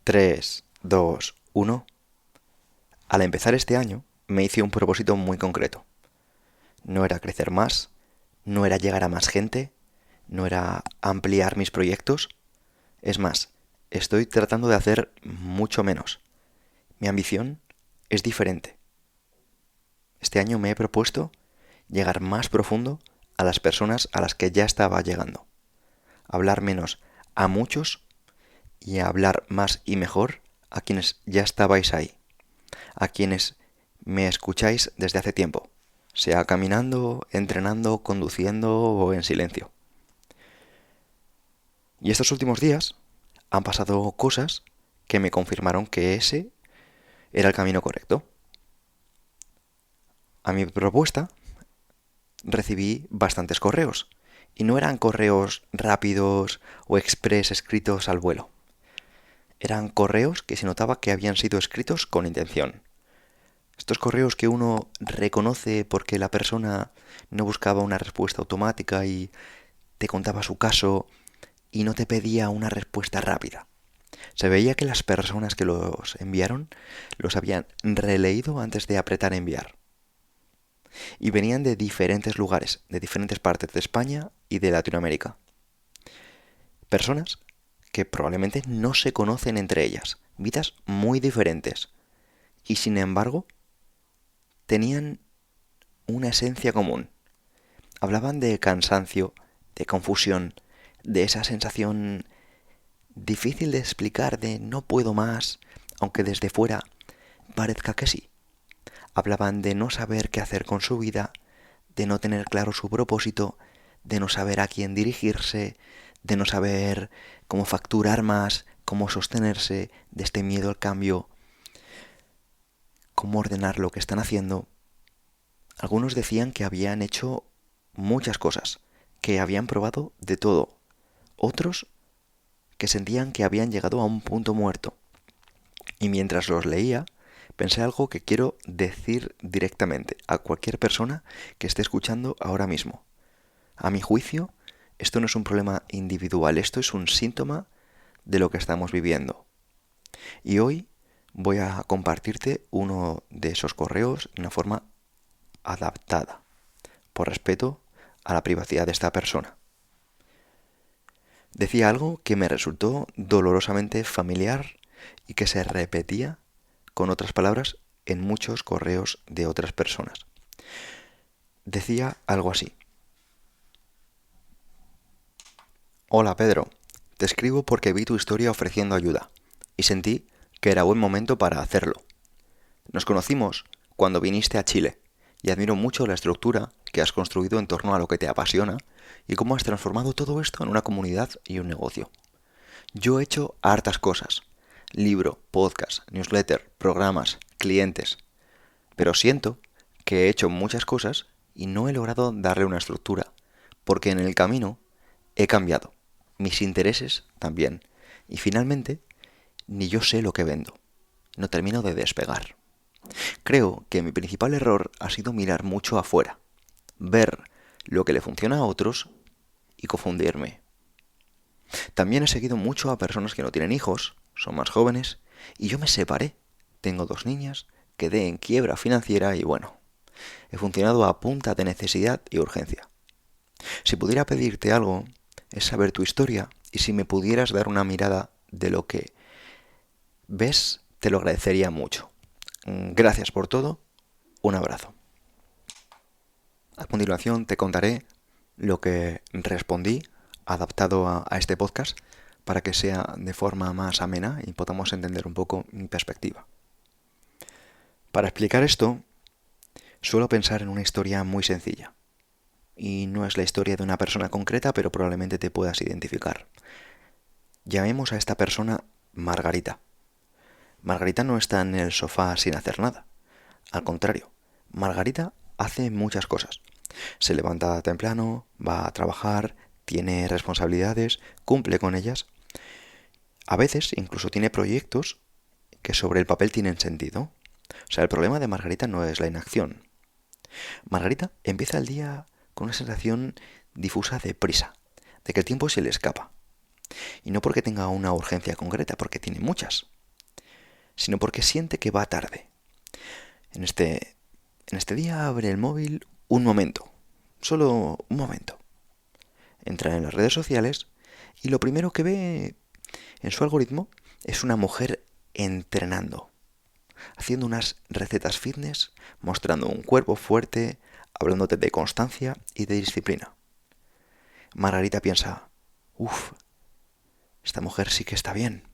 3, 2, 1. Al empezar este año me hice un propósito muy concreto. No era crecer más, no era llegar a más gente, no era ampliar mis proyectos. Es más, estoy tratando de hacer mucho menos. Mi ambición es diferente. Este año me he propuesto llegar más profundo a las personas a las que ya estaba llegando. Hablar menos a muchos y hablar más y mejor a quienes ya estabais ahí. A quienes me escucháis desde hace tiempo, sea caminando, entrenando, conduciendo o en silencio. Y estos últimos días han pasado cosas que me confirmaron que ese era el camino correcto. A mi propuesta recibí bastantes correos, y no eran correos rápidos o express escritos al vuelo. Eran correos que se notaba que habían sido escritos con intención. Estos correos que uno reconoce porque la persona no buscaba una respuesta automática y te contaba su caso y no te pedía una respuesta rápida. Se veía que las personas que los enviaron los habían releído antes de apretar enviar. Y venían de diferentes lugares, de diferentes partes de España y de Latinoamérica. Personas que probablemente no se conocen entre ellas, vidas muy diferentes. Y sin embargo, tenían una esencia común. Hablaban de cansancio, de confusión, de esa sensación difícil de explicar de no puedo más, aunque desde fuera parezca que sí. Hablaban de no saber qué hacer con su vida, de no tener claro su propósito, de no saber a quién dirigirse, de no saber cómo facturar más, cómo sostenerse, de este miedo al cambio, cómo ordenar lo que están haciendo. Algunos decían que habían hecho muchas cosas, que habían probado de todo. Otros que sentían que habían llegado a un punto muerto. Y mientras los leía, pensé algo que quiero decir directamente a cualquier persona que esté escuchando ahora mismo. A mi juicio, esto no es un problema individual, esto es un síntoma de lo que estamos viviendo. Y hoy voy a compartirte uno de esos correos de una forma adaptada, por respeto a la privacidad de esta persona. Decía algo que me resultó dolorosamente familiar y que se repetía con otras palabras en muchos correos de otras personas. Decía algo así: Hola Pedro, te escribo porque vi tu historia ofreciendo ayuda y sentí que era buen momento para hacerlo. Nos conocimos cuando viniste a Chile y admiro mucho la estructura que has construido en torno a lo que te apasiona y cómo has transformado todo esto en una comunidad y un negocio. Yo he hecho hartas cosas: libro, podcast, newsletter, programas, clientes, pero siento que he hecho muchas cosas y no he logrado darle una estructura, porque en el camino he cambiado, mis intereses también, y finalmente ni yo sé lo que vendo, no termino de despegar. Creo que mi principal error ha sido mirar mucho afuera, ver lo que le funciona a otros y confundirme. También he seguido mucho a personas que no tienen hijos, son más jóvenes, y yo me separé. Tengo 2 niñas, quedé en quiebra financiera y bueno, he funcionado a punta de necesidad y urgencia. Si pudiera pedirte algo, es saber tu historia, y si me pudieras dar una mirada de lo que ves, te lo agradecería mucho. Gracias por todo, un abrazo. A continuación te contaré lo que respondí adaptado a este podcast para que sea de forma más amena y podamos entender un poco mi perspectiva. Para explicar esto, suelo pensar en una historia muy sencilla. Y no es la historia de una persona concreta, pero probablemente te puedas identificar. Llamemos a esta persona Margarita. Margarita no está en el sofá sin hacer nada. Al contrario, Margarita hace muchas cosas. Se levanta temprano, va a trabajar, tiene responsabilidades, cumple con ellas. A veces incluso tiene proyectos que sobre el papel tienen sentido. O sea, el problema de Margarita no es la inacción. Margarita empieza el día con una sensación difusa de prisa, de que el tiempo se le escapa. Y no porque tenga una urgencia concreta, porque tiene muchas. sino porque siente que va tarde. En este día abre el móvil un momento, solo un momento. Entra en las redes sociales y lo primero que ve en su algoritmo es una mujer entrenando, haciendo unas recetas fitness, mostrando un cuerpo fuerte, hablándote de constancia y de disciplina. Margarita piensa, uff, esta mujer sí que está bien.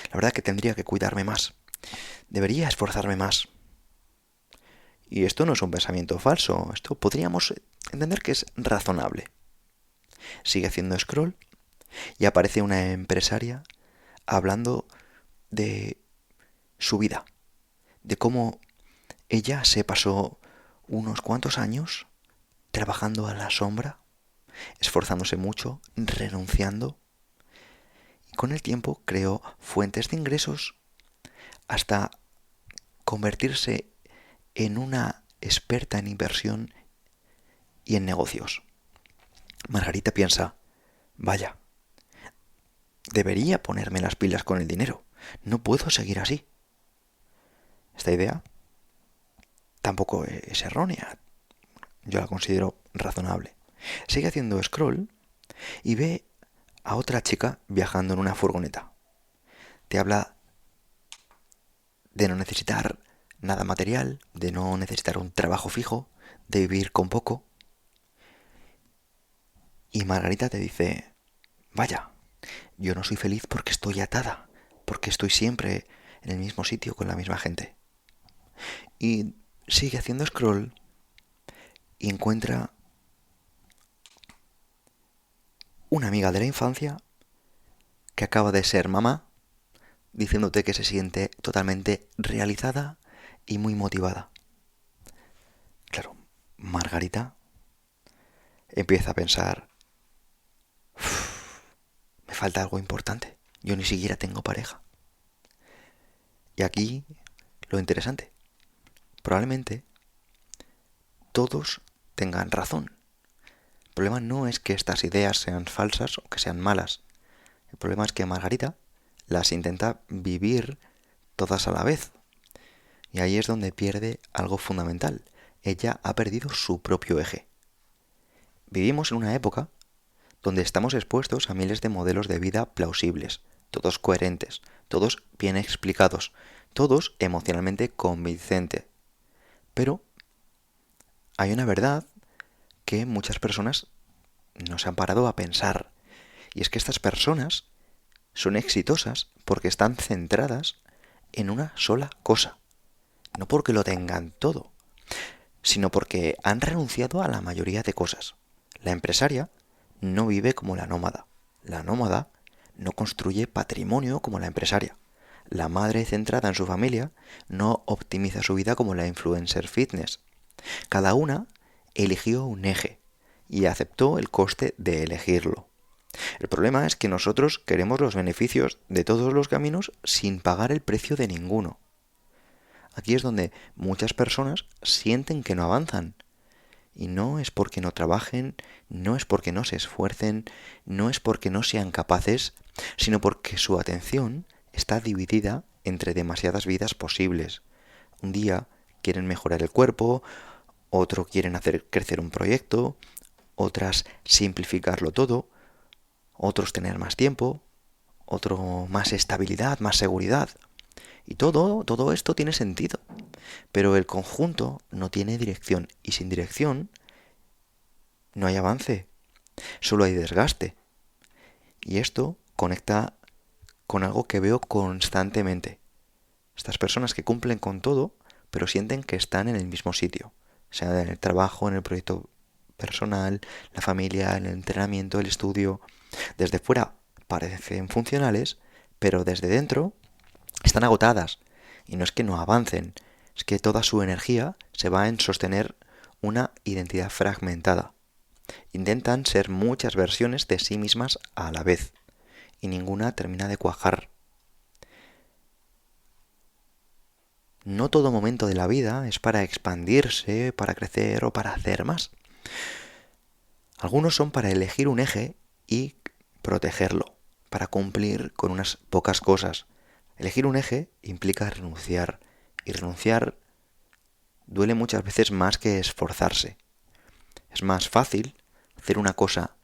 La verdad que tendría que cuidarme más. Debería esforzarme más. Y esto no es un pensamiento falso, esto podríamos entender que es razonable. Sigue haciendo scroll y aparece una empresaria hablando de su vida, de cómo ella se pasó unos cuantos años trabajando a la sombra, esforzándose mucho, renunciando, y con el tiempo creó fuentes de ingresos hasta convertirse en una experta en inversión y en negocios. Margarita piensa, vaya, debería ponerme las pilas con el dinero, no puedo seguir así. Esta idea tampoco es errónea, yo la considero razonable. Sigue haciendo scroll y ve a otra chica viajando en una furgoneta. Te habla de no necesitar nada material, de no necesitar un trabajo fijo, de vivir con poco. Y Margarita te dice, vaya, yo no soy feliz porque estoy atada, porque estoy siempre en el mismo sitio con la misma gente. Y sigue haciendo scroll y encuentra una amiga de la infancia que acaba de ser mamá, diciéndote que se siente totalmente realizada y muy motivada. Claro, Margarita empieza a pensar, me falta algo importante, yo ni siquiera tengo pareja. Y aquí lo interesante, probablemente todos tengan razón. El problema no es que estas ideas sean falsas o que sean malas. El problema es que Margarita las intenta vivir todas a la vez. Y ahí es donde pierde algo fundamental. Ella ha perdido su propio eje. Vivimos en una época donde estamos expuestos a miles de modelos de vida plausibles, todos coherentes, todos bien explicados, todos emocionalmente convincentes. Pero hay una verdad que muchas personas no se han parado a pensar. Y es que estas personas son exitosas porque están centradas en una sola cosa. No porque lo tengan todo, sino porque han renunciado a la mayoría de cosas. La empresaria no vive como la nómada. La nómada no construye patrimonio como la empresaria. La madre centrada en su familia no optimiza su vida como la influencer fitness. Cada una eligió un eje y aceptó el coste de elegirlo. El problema es que nosotros queremos los beneficios de todos los caminos sin pagar el precio de ninguno. Aquí es donde muchas personas sienten que no avanzan. Y no es porque no trabajen, no es porque no se esfuercen, no es porque no sean capaces, sino porque su atención está dividida entre demasiadas vidas posibles. Un día quieren mejorar el cuerpo, otro quieren hacer crecer un proyecto, otras simplificarlo todo, otros tener más tiempo, otro más estabilidad, más seguridad. Y todo esto tiene sentido. Pero el conjunto no tiene dirección. Y sin dirección no hay avance. Solo hay desgaste. Y esto conecta con algo que veo constantemente. Estas personas que cumplen con todo, pero sienten que están en el mismo sitio. Sea en el trabajo, en el proyecto personal, la familia, el entrenamiento, el estudio. Desde fuera parecen funcionales, pero desde dentro están agotadas. Y no es que no avancen, es que toda su energía se va en sostener una identidad fragmentada. Intentan ser muchas versiones de sí mismas a la vez, y ninguna termina de cuajar. No todo momento de la vida es para expandirse, para crecer o para hacer más. Algunos son para elegir un eje y protegerlo, para cumplir con unas pocas cosas, Elegir un eje implica renunciar, y renunciar duele muchas veces más que esforzarse. Es más fácil hacer una cosa,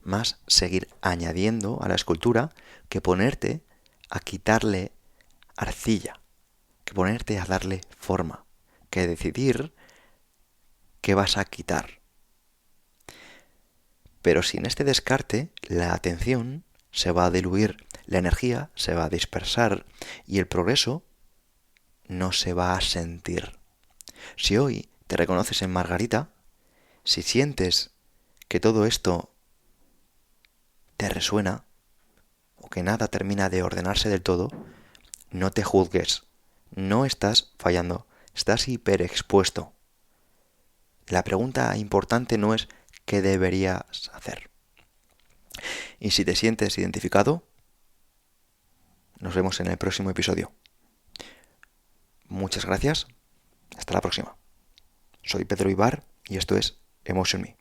más seguir añadiendo a la escultura, que ponerte a quitarle arcilla, que ponerte a darle forma, que decidir qué vas a quitar. Pero sin este descarte, la atención se va a diluir, la energía se va a dispersar y el progreso no se va a sentir. Si hoy te reconoces en Margarita, si sientes que todo esto te resuena o que nada termina de ordenarse del todo, no te juzgues. No estás fallando, estás hiperexpuesto. La pregunta importante no es qué deberías hacer. Y si te sientes identificado, nos vemos en el próximo episodio. Muchas gracias. Hasta la próxima. Soy Pedro Ibar y esto es Emotion Me.